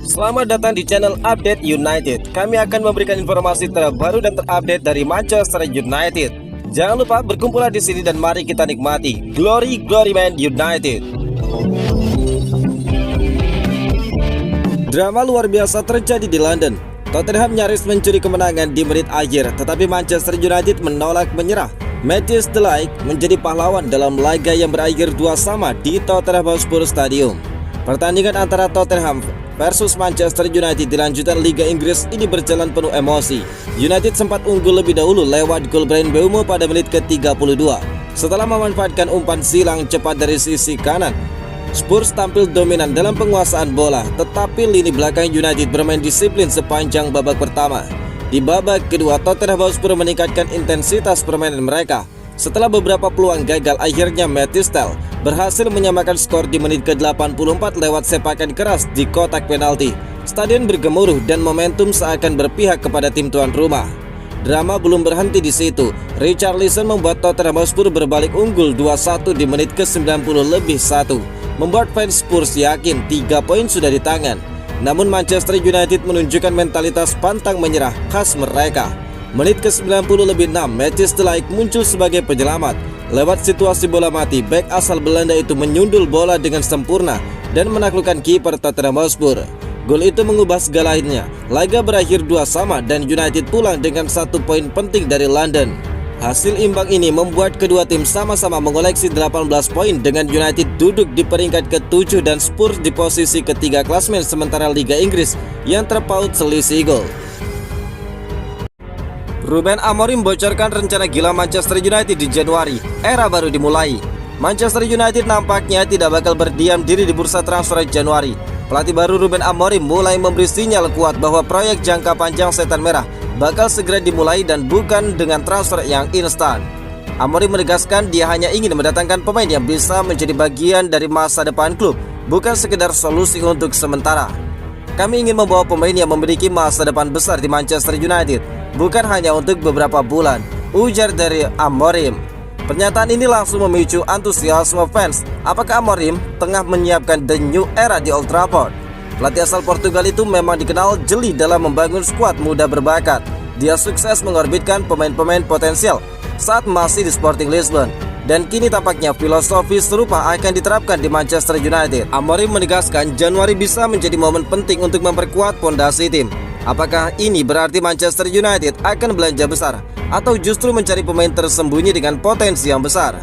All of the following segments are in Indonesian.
Selamat datang di channel Update United. Kami akan memberikan informasi terbaru dan terupdate dari Manchester United. Jangan lupa berkumpullah di sini dan mari kita nikmati Glory Man United. Drama luar biasa terjadi di London. Tottenham nyaris mencuri kemenangan di menit akhir, tetapi Manchester United menolak menyerah. Matthijs de Ligt menjadi pahlawan dalam laga yang berakhir 2-2 di Tottenham Hotspur Stadium. Pertandingan antara Tottenham versus Manchester United di lanjutan Liga Inggris ini berjalan penuh emosi. United sempat unggul lebih dahulu lewat gol Bryan Mbeumo pada menit ke-32 setelah memanfaatkan umpan silang cepat dari sisi kanan. Spurs tampil dominan dalam penguasaan bola, tetapi lini belakang United bermain disiplin sepanjang babak pertama. Di babak kedua, Tottenham Hotspur meningkatkan intensitas permainan mereka. Setelah beberapa peluang gagal, akhirnya Matthijs de Ligt berhasil menyamakan skor di menit ke-84 lewat sepakan keras di kotak penalti. Stadion bergemuruh dan momentum seakan berpihak kepada tim tuan rumah. Drama belum berhenti di situ. Richarlison membuat Tottenham Hotspur berbalik unggul 2-1 di menit ke-90+1. Membuat fans Spurs yakin 3 poin sudah di tangan. Namun Manchester United menunjukkan mentalitas pantang menyerah khas mereka. Menit ke-90+6, Matthijs de Ligt muncul sebagai penyelamat. Lewat situasi bola mati, bek asal Belanda itu menyundul bola dengan sempurna dan menaklukkan kiper Tottenham Hotspur. Gol itu mengubah segalanya. Laga berakhir 2-2 dan United pulang dengan 1 poin penting dari London. Hasil imbang ini membuat kedua tim sama-sama mengoleksi 18 poin dengan United duduk di peringkat ke-7 dan Spurs di posisi ketiga klasmen sementara Liga Inggris yang terpaut selisih gol. Ruben Amorim bocorkan rencana gila Manchester United di Januari. Era baru dimulai. Manchester United nampaknya tidak bakal berdiam diri di bursa transfer Januari. Pelatih baru Ruben Amorim mulai memberi sinyal kuat bahwa proyek jangka panjang Setan Merah bakal segera dimulai dan bukan dengan transfer yang instan. Amorim menegaskan dia hanya ingin mendatangkan pemain yang bisa menjadi bagian dari masa depan klub, bukan sekedar solusi untuk sementara. Kami ingin membawa pemain yang memiliki masa depan besar di Manchester United, bukan hanya untuk beberapa bulan, ujar dari Amorim. Pernyataan ini langsung memicu antusiasme fans. Apakah Amorim tengah menyiapkan the new era di Old Trafford? Pelatih asal Portugal itu memang dikenal jeli dalam membangun skuad muda berbakat. Dia sukses mengorbitkan pemain-pemain potensial saat masih di Sporting Lisbon. Dan kini tampaknya filosofi serupa akan diterapkan di Manchester United. Amorim menegaskan Januari bisa menjadi momen penting untuk memperkuat fondasi tim. Apakah ini berarti Manchester United akan belanja besar atau justru mencari pemain tersembunyi dengan potensi yang besar?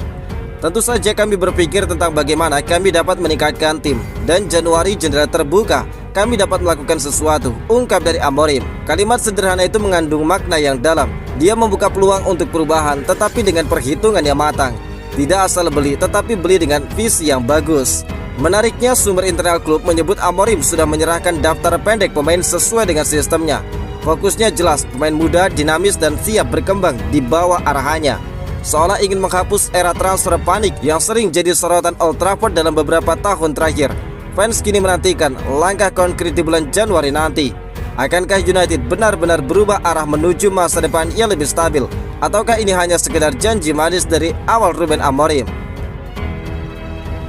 Tentu saja kami berpikir tentang bagaimana kami dapat meningkatkan tim. Dan Januari jendela terbuka, kami dapat melakukan sesuatu, ungkap dari Amorim. Kalimat sederhana itu mengandung makna yang dalam. Dia membuka peluang untuk perubahan, tetapi dengan perhitungan yang matang. Tidak asal beli, tetapi beli dengan visi yang bagus. Menariknya, sumber internal klub menyebut Amorim sudah menyerahkan daftar pendek pemain sesuai dengan sistemnya. Fokusnya jelas, pemain muda, dinamis, dan siap berkembang di bawah arahannya. Seolah ingin menghapus era transfer panik yang sering jadi sorotan Old Trafford dalam beberapa tahun terakhir. Fans kini menantikan langkah konkret di bulan Januari nanti. Akankah United benar-benar berubah arah menuju masa depan yang lebih stabil? Ataukah ini hanya sekedar janji manis dari awal Ruben Amorim?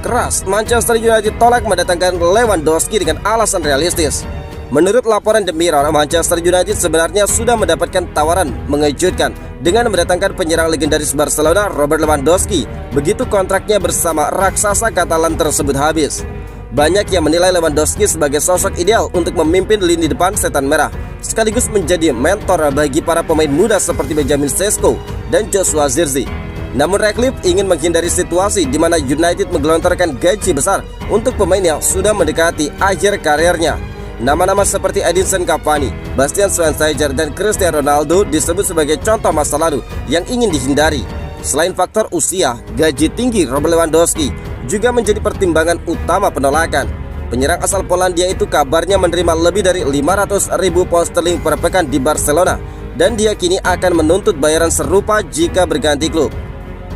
Keras, Manchester United tolak mendatangkan Lewandowski dengan alasan realistis. Menurut laporan The Mirror, Manchester United sebenarnya sudah mendapatkan tawaran mengejutkan dengan mendatangkan penyerang legendaris Barcelona Robert Lewandowski begitu kontraknya bersama raksasa Katalan tersebut habis. Banyak yang menilai Lewandowski sebagai sosok ideal untuk memimpin lini depan Setan Merah, sekaligus menjadi mentor bagi para pemain muda seperti Benjamin Sesko dan Joshua Zirkzee. Namun Ratcliffe ingin menghindari situasi di mana United menggelontorkan gaji besar untuk pemain yang sudah mendekati akhir karirnya. Nama-nama seperti Edinson Cavani, Bastian Schweinsteiger, dan Cristiano Ronaldo disebut sebagai contoh masa lalu yang ingin dihindari. Selain faktor usia, gaji tinggi Robert Lewandowski juga menjadi pertimbangan utama penolakan. Penyerang asal Polandia itu kabarnya menerima lebih dari 500.000 pound sterling per pekan di Barcelona, dan dia kini akan menuntut bayaran serupa jika berganti klub.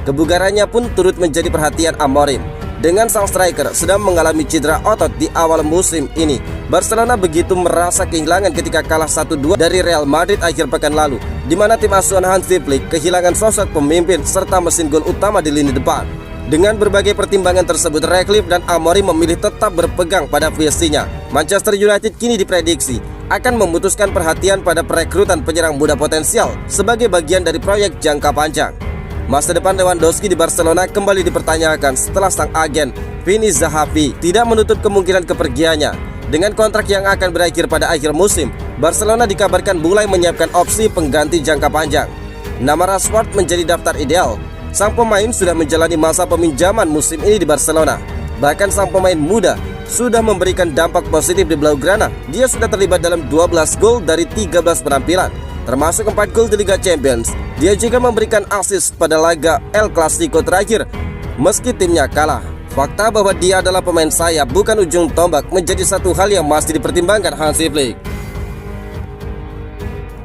Kebugarannya pun turut menjadi perhatian Amorim. Dengan sang striker sedang mengalami cedera otot di awal musim ini, Barcelona begitu merasa kehilangan ketika kalah 1-2 dari Real Madrid akhir pekan lalu, di mana tim asuhan Hansi Flick kehilangan sosok pemimpin serta mesin gol utama di lini depan. Dengan berbagai pertimbangan tersebut, Ratcliffe dan Amorim memilih tetap berpegang pada visinya. Manchester United kini diprediksi akan memutuskan perhatian pada perekrutan penyerang muda potensial sebagai bagian dari proyek jangka panjang. Masa depan Lewandowski di Barcelona kembali dipertanyakan setelah sang agen Vini Zahavi tidak menutup kemungkinan kepergiannya. Dengan kontrak yang akan berakhir pada akhir musim, Barcelona dikabarkan mulai menyiapkan opsi pengganti jangka panjang. Nama Rashford menjadi daftar ideal. Sang pemain sudah menjalani masa peminjaman musim ini di Barcelona. Bahkan sang pemain muda sudah memberikan dampak positif di Blaugrana. Dia sudah terlibat dalam 12 gol dari 13 penampilan, termasuk 4 gol di Liga Champions. Dia juga memberikan assist pada laga El Clasico terakhir meski timnya kalah. Fakta bahwa dia adalah pemain sayap bukan ujung tombak menjadi satu hal yang masih dipertimbangkan Hansi Flick.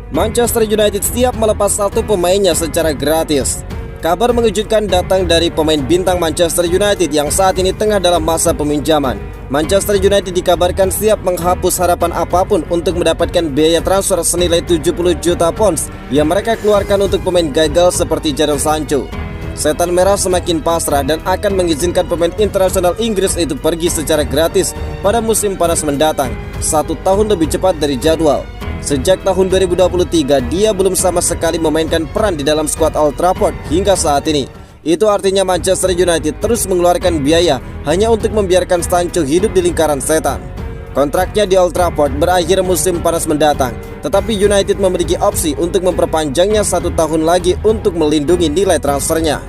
Manchester United siap melepas satu pemainnya secara gratis. Kabar mengejutkan datang dari pemain bintang Manchester United yang saat ini tengah dalam masa peminjaman. Manchester United dikabarkan siap menghapus harapan apapun untuk mendapatkan biaya transfer senilai 70 juta pounds yang mereka keluarkan untuk pemain gagal seperti Jadon Sancho. Setan Merah semakin pasrah dan akan mengizinkan pemain internasional Inggris itu pergi secara gratis pada musim panas mendatang, 1 tahun lebih cepat dari jadwal. Sejak tahun 2023, dia belum sama sekali memainkan peran di dalam skuad Old Trafford hingga saat ini. Itu artinya Manchester United terus mengeluarkan biaya hanya untuk membiarkan Sancho hidup di lingkaran setan. Kontraknya di Old Trafford berakhir musim panas mendatang, tetapi United memiliki opsi untuk memperpanjangnya 1 tahun lagi untuk melindungi nilai transfernya.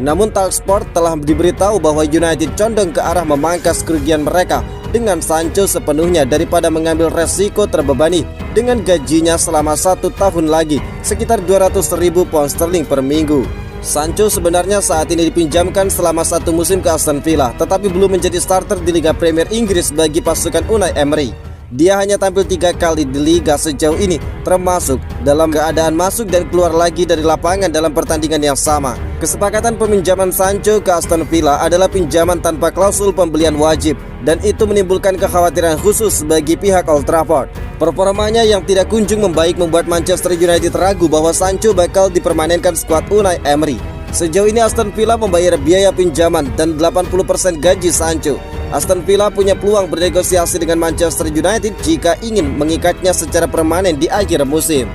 Namun Talksport telah diberitahu bahwa United condong ke arah memangkas kerugian mereka dengan Sancho sepenuhnya daripada mengambil resiko terbebani dengan gajinya selama 1 tahun lagi, sekitar 200.000 pound sterling per minggu. Sancho sebenarnya saat ini dipinjamkan selama 1 musim ke Aston Villa, tetapi belum menjadi starter di Liga Premier Inggris bagi pasukan Unai Emery. Dia hanya tampil 3 kali di Liga sejauh ini, termasuk dalam keadaan masuk dan keluar lagi dari lapangan dalam pertandingan yang sama. Kesepakatan peminjaman Sancho ke Aston Villa adalah pinjaman tanpa klausul pembelian wajib, dan itu menimbulkan kekhawatiran khusus bagi pihak Old Trafford. Performanya yang tidak kunjung membaik membuat Manchester United ragu bahwa Sancho bakal dipermanenkan skuad Unai Emery. Sejauh ini Aston Villa membayar biaya pinjaman dan 80% gaji Sancho. Aston Villa punya peluang bernegosiasi dengan Manchester United jika ingin mengikatnya secara permanen di akhir musim.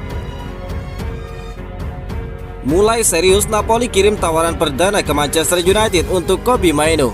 Mulai serius, Napoli kirim tawaran perdana ke Manchester United untuk Kobbie Mainoo.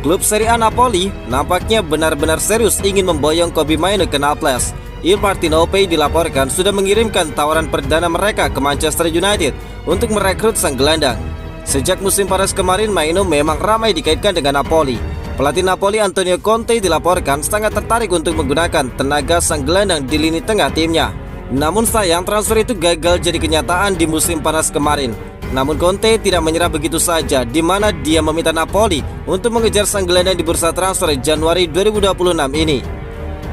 Klub Serie A Napoli nampaknya benar-benar serius ingin memboyong Kobbie Mainoo ke Naples. Il Partenopei dilaporkan sudah mengirimkan tawaran perdana mereka ke Manchester United untuk merekrut sang gelandang. Sejak musim panas kemarin, Mainoo memang ramai dikaitkan dengan Napoli. Pelatih Napoli Antonio Conte dilaporkan sangat tertarik untuk menggunakan tenaga sang gelandang di lini tengah timnya. Namun sayang, transfer itu gagal jadi kenyataan di musim panas kemarin. Namun Conte tidak menyerah begitu saja, di mana dia meminta Napoli untuk mengejar sang gelandang di bursa transfer Januari 2026 ini.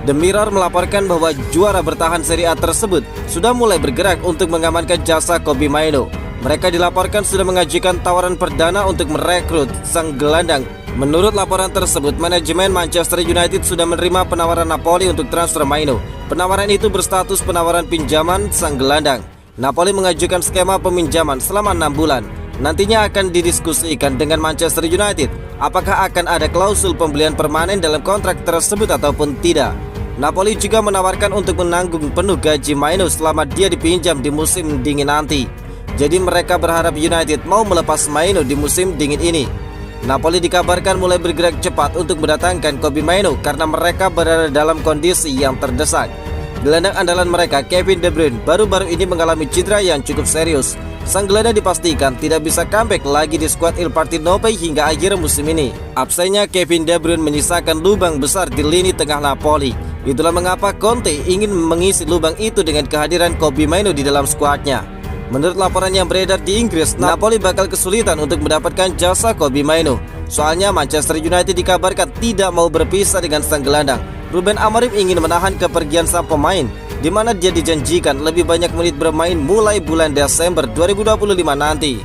The Mirror melaporkan bahwa juara bertahan Serie A tersebut sudah mulai bergerak untuk mengamankan jasa Kobbie Mainoo. Mereka dilaporkan sudah mengajukan tawaran perdana untuk merekrut sang gelandang. Menurut laporan tersebut, manajemen Manchester United sudah menerima penawaran Napoli untuk transfer Mainoo. Penawaran itu berstatus penawaran pinjaman sang gelandang. Napoli mengajukan skema peminjaman selama 6 bulan. Nantinya akan didiskusikan dengan Manchester United apakah akan ada klausul pembelian permanen dalam kontrak tersebut ataupun tidak. Napoli juga menawarkan untuk menanggung penuh gaji Mainoo selama dia dipinjam di musim dingin nanti. Jadi mereka berharap United mau melepas Mainoo di musim dingin ini. Napoli dikabarkan mulai bergerak cepat untuk mendatangkan Kobbie Mainoo karena mereka berada dalam kondisi yang terdesak. Gelandang andalan mereka, Kevin De Bruyne, baru-baru ini mengalami cedera yang cukup serius. Sang gelandang dipastikan tidak bisa comeback lagi di skuad Il Partenopei hingga akhir musim ini. Absennya Kevin De Bruyne menyisakan lubang besar di lini tengah Napoli. Itulah mengapa Conte ingin mengisi lubang itu dengan kehadiran Kobbie Mainoo di dalam skuadnya. Menurut laporan yang beredar di Inggris, Napoli bakal kesulitan untuk mendapatkan jasa Kobbie Mainoo. Soalnya Manchester United dikabarkan tidak mau berpisah dengan sang gelandang. Ruben Amorim ingin menahan kepergian sang pemain, di mana dia dijanjikan lebih banyak menit bermain mulai bulan Desember 2025 nanti.